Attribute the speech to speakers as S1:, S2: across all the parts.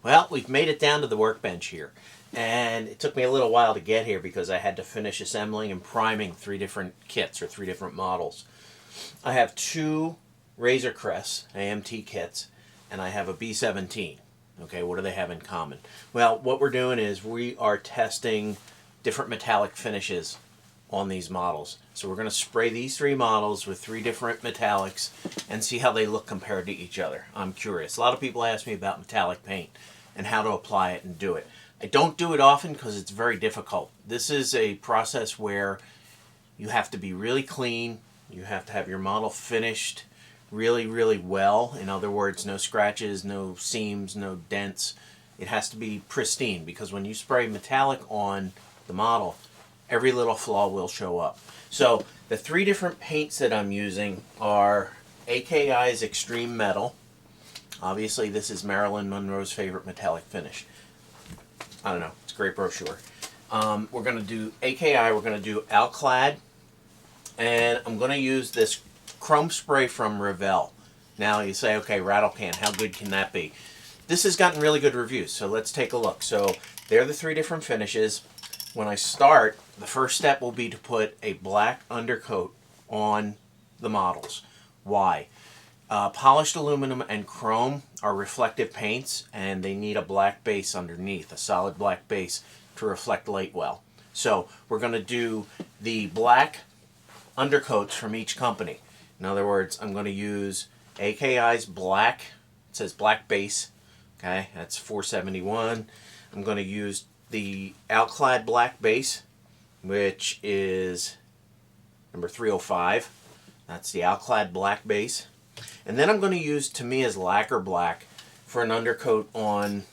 S1: Well, we've made it down to the workbench here. And it took me a little while to get here because I had to finish assembling and priming 3 different kits or 3 different models. I have 2 Razor Crests AMT kits, and I have a B17. Okay, what do they have in common? Well, what we're doing is we are testing different metallic finishes on these models. So we're going to spray these 3 models with 3 different metallics and see how they look compared to each other. I'm curious. A lot of people ask me about metallic paint and how to apply it and do it. I don't do it often because it's very difficult. This is a process where you have to be really clean. You have to have your model finished really, really well. In other words, no scratches, no seams, no dents. It has to be pristine because when you spray metallic on the model, every little flaw will show up. So the 3 different paints that I'm using are AKI's Extreme Metal. Obviously, this is Marilyn Monroe's favorite metallic finish. I don't know, it's a great brochure. We're going to do AKI, we're going to do Alclad, and I'm going to use this chrome spray from Revell. Now you say, okay, rattle can, how good can that be? This has gotten really good reviews, so let's take a look. So there are the 3 different finishes. When I start, the first step will be to put a black undercoat on the models. Why? Polished aluminum and chrome are reflective paints, and they need a black base underneath, a solid black base to reflect light well. So we're going to do the black undercoats from each company. In other words, I'm going to use AKI's black, it says black base, okay, that's 471. I'm going to use the Alclad black base, which is number 305. That's the Alclad black base. And then I'm going to use Tamiya's lacquer black for an undercoat on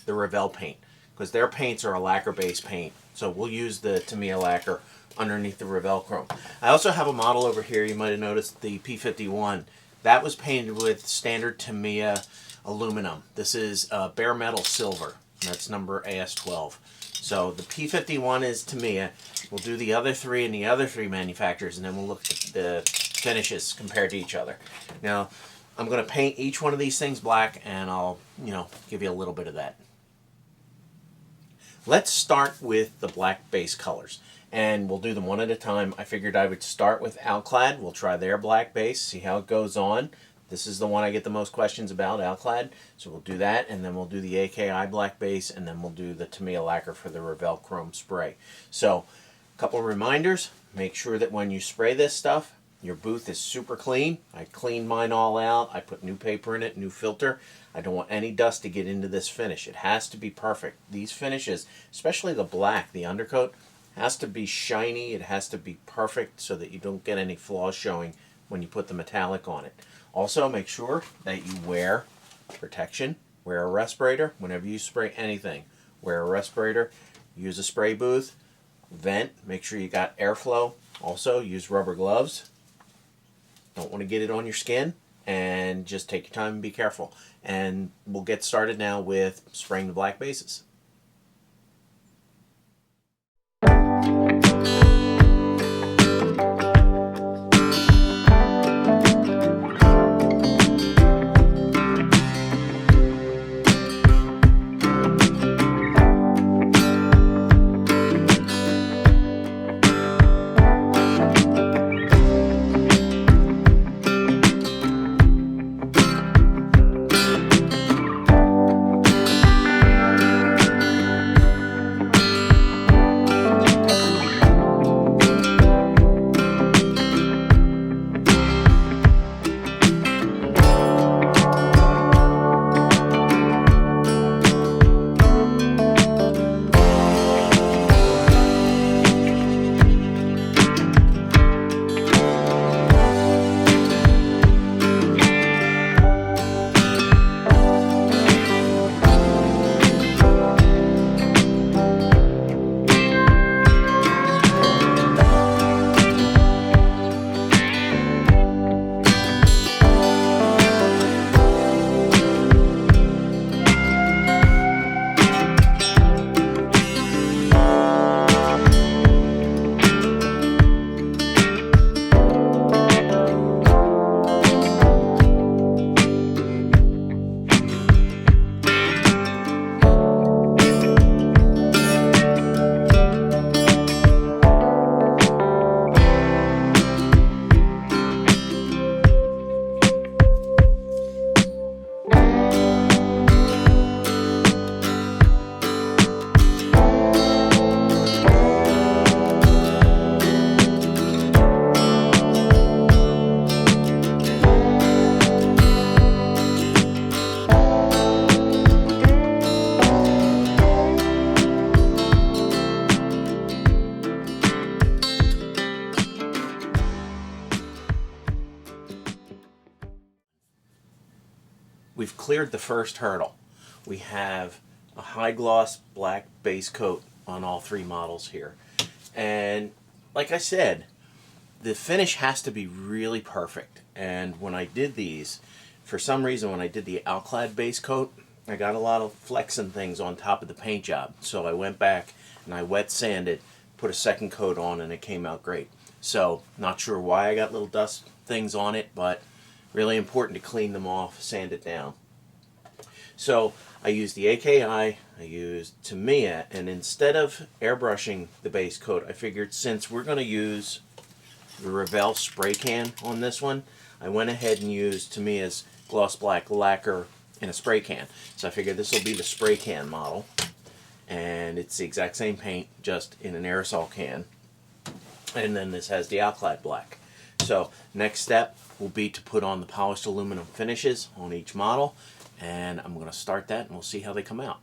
S1: the Revell paint, because their paints are a lacquer based paint. So we'll use the Tamiya lacquer underneath the Revell chrome. I also have a model over here, you might have noticed, the P51. That was painted with standard Tamiya aluminum. This is bare metal silver. That's number AS12. So the P51 is Tamiya. We'll do the other 3 and the other 3 manufacturers, and then we'll look at the finishes compared to each other. Now, I'm going to paint each one of these things black, and I'll, give you a little bit of that. Let's start with the black base colors, and we'll do them one at a time. I figured I would start with Alclad. We'll try their black base, see how it goes on. This is the one I get the most questions about, Alclad. So we'll do that, and then we'll do the AKI black base, and then we'll do the Tamiya lacquer for the Revell chrome spray. So, a couple of reminders. Make sure that when you spray this stuff, your booth is super clean. I cleaned mine all out. I put new paper in it, new filter. I don't want any dust to get into this finish. It has to be perfect. These finishes, especially the black, the undercoat, has to be shiny. It has to be perfect so that you don't get any flaws showing when you put the metallic on it. Also, make sure that you wear protection. Wear a respirator whenever you spray anything. Wear a respirator. Use a spray booth. Vent. Make sure you got airflow. Also, use rubber gloves. Don't want to get it on your skin. And just take your time and be careful. And we'll get started now with spraying the black bases. cleared the first hurdle. We have a high gloss black base coat on all three models here. And like I said, the finish has to be really perfect. And when I did these, for some reason when I did the Alclad base coat, I got a lot of flecks and things on top of the paint job. So I went back and I wet sanded, put a second coat on, and it came out great. So not sure why I got little dust things on it, but really important to clean them off, sand it down. So I used the AKI, I used Tamiya, and instead of airbrushing the base coat, I figured since we're going to use the Revell spray can on this one, I went ahead and used Tamiya's gloss black lacquer in a spray can. So I figured this will be the spray can model, and it's the exact same paint, just in an aerosol can. And then this has the Alclad black. So next step will be to put on the polished aluminum finishes on each model, and I'm going to start that and we'll see how they come out.